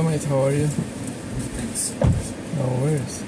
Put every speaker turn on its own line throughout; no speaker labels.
mate. How are you?
Thanks.
No worries.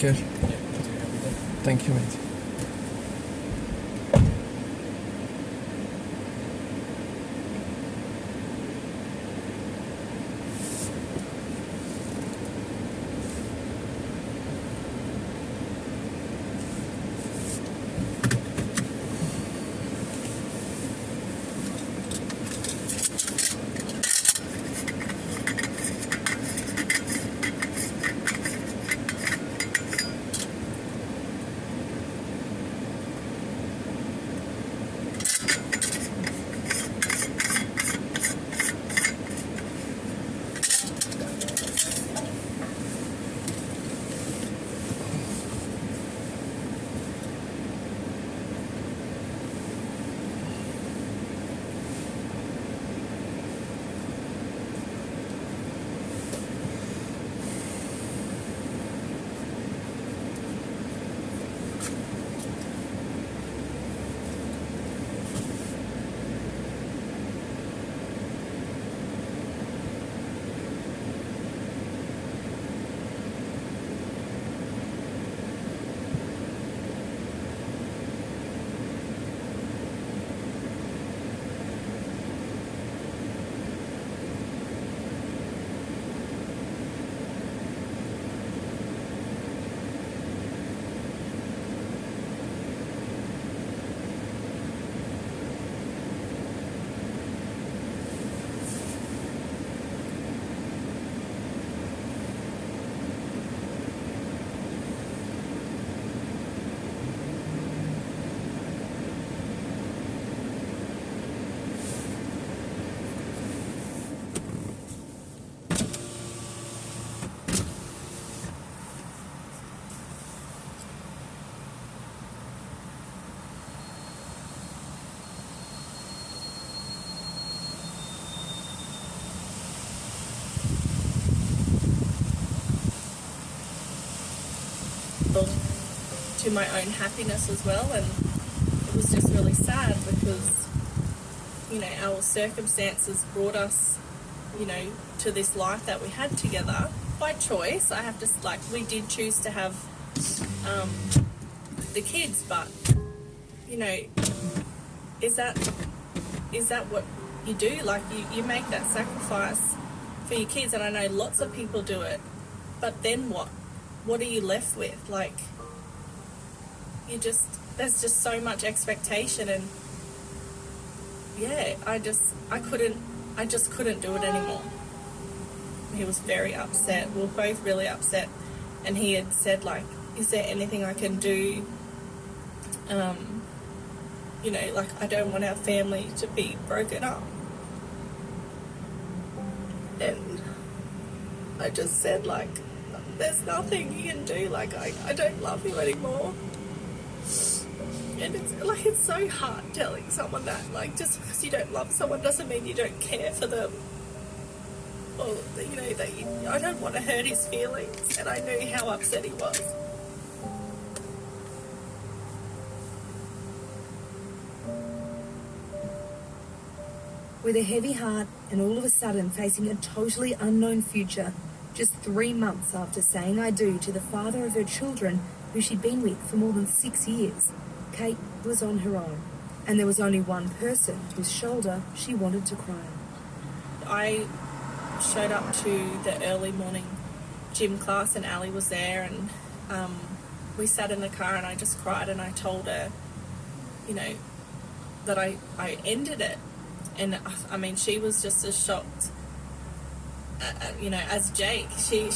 care.
Yeah, you too. Have a good day.
Thank you, mate.
To my own happiness as well, and it was just really sad because, you know, our circumstances brought us, you know, to this life that we had together by choice. I have to, like, we did choose to have the kids, but, you know, is that what you do? Like, you make that sacrifice for your kids, and I know lots of people do it, but then what? What are you left with? Like, there's just so much expectation, and yeah, I just couldn't do it anymore. He was very upset. We were both really upset, and he had said, like, is there anything I can do? You know, like, I don't want our family to be broken up. And I just said, like, there's nothing you can do. Like, I don't love you anymore. And it's so hard telling someone that, like, just because you don't love someone doesn't mean you don't care for them. Or, you know, I don't want to hurt his feelings, and I knew how upset he was.
With a heavy heart and all of a sudden facing a totally unknown future, just 3 months after saying I do to the father of her children, who she'd been with for more than 6 years, Kate was on her own, and there was only one person whose shoulder she wanted to cry on.
I showed up to the early morning gym class, and Ali was there, and we sat in the car, and I just cried, and I told her, you know, that I ended it. And I mean, she was just as shocked, you know, as Jake. She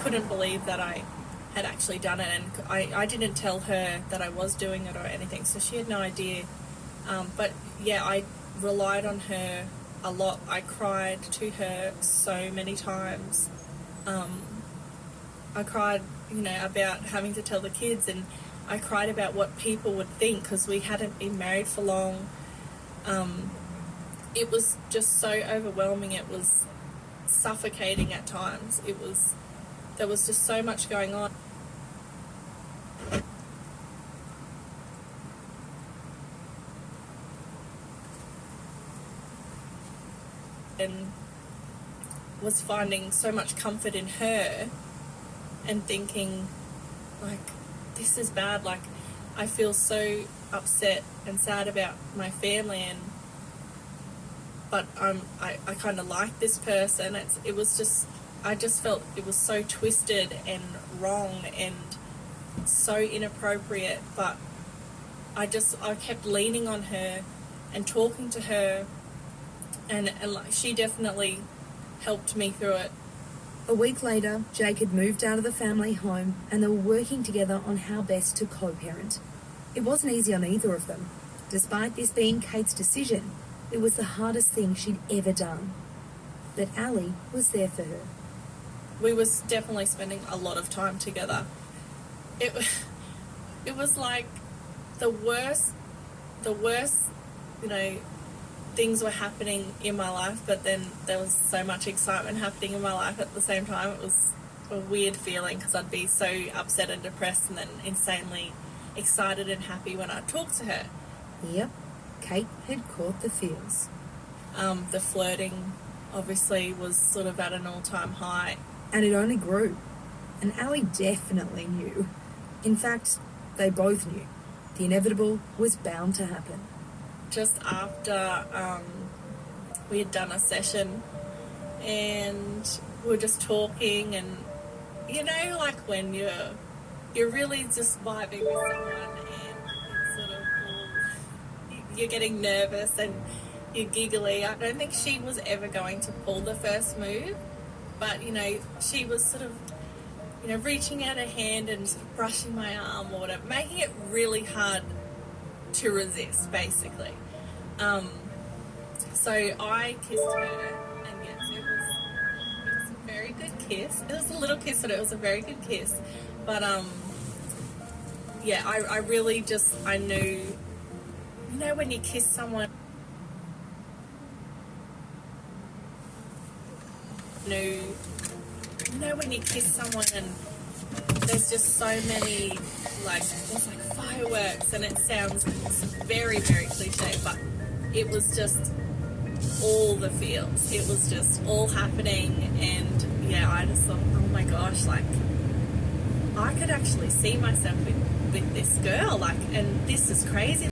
couldn't believe that I had actually done it, and I didn't tell her that I was doing it or anything, so she had no idea. But yeah, I relied on her a lot. I cried to her so many times. I cried, you know, about having to tell the kids, and I cried about what people would think, because we hadn't been married for long. It was just so overwhelming. It was suffocating at times. There was just so much going on. And was finding so much comfort in her, and thinking, like, this is bad. Like, I feel so upset and sad about my family, but I kind of like this person. I just felt it was so twisted and wrong and so inappropriate, but I kept leaning on her and talking to her, and like, she definitely helped me through it.
A week later, Jake had moved out of the family home and they were working together on how best to co-parent. It wasn't easy on either of them. Despite this being Kate's decision, it was the hardest thing she'd ever done. But Ali was there for her.
We was definitely spending a lot of time together. It was like the worst, things were happening in my life, but then there was so much excitement happening in my life at the same time. It was a weird feeling because I'd be so upset and depressed and then insanely excited and happy when I'd talk to her.
Yep, Kate had caught the feels.
The flirting obviously was sort of at an all-time high.
And it only grew. And Ali definitely knew. In fact, they both knew. The inevitable was bound to happen.
Just after we had done a session and we were just talking, and like when you're really just vibing with someone and it's sort of you're getting nervous and you're giggly. I don't think she was ever going to pull the first move, but she was sort of reaching out her hand and sort of brushing my arm or whatever, making it really hard to resist, basically. So I kissed her, and yes, it was a very good kiss. It was a little kiss, but it was a very good kiss. But I really I knew, when you kiss someone, when you kiss someone and there's just so many, there's fireworks, and it sounds very, very cliche, but it was just all the feels. It was just all happening, and I just thought, oh my gosh, I could actually see myself with this girl, and this is crazy.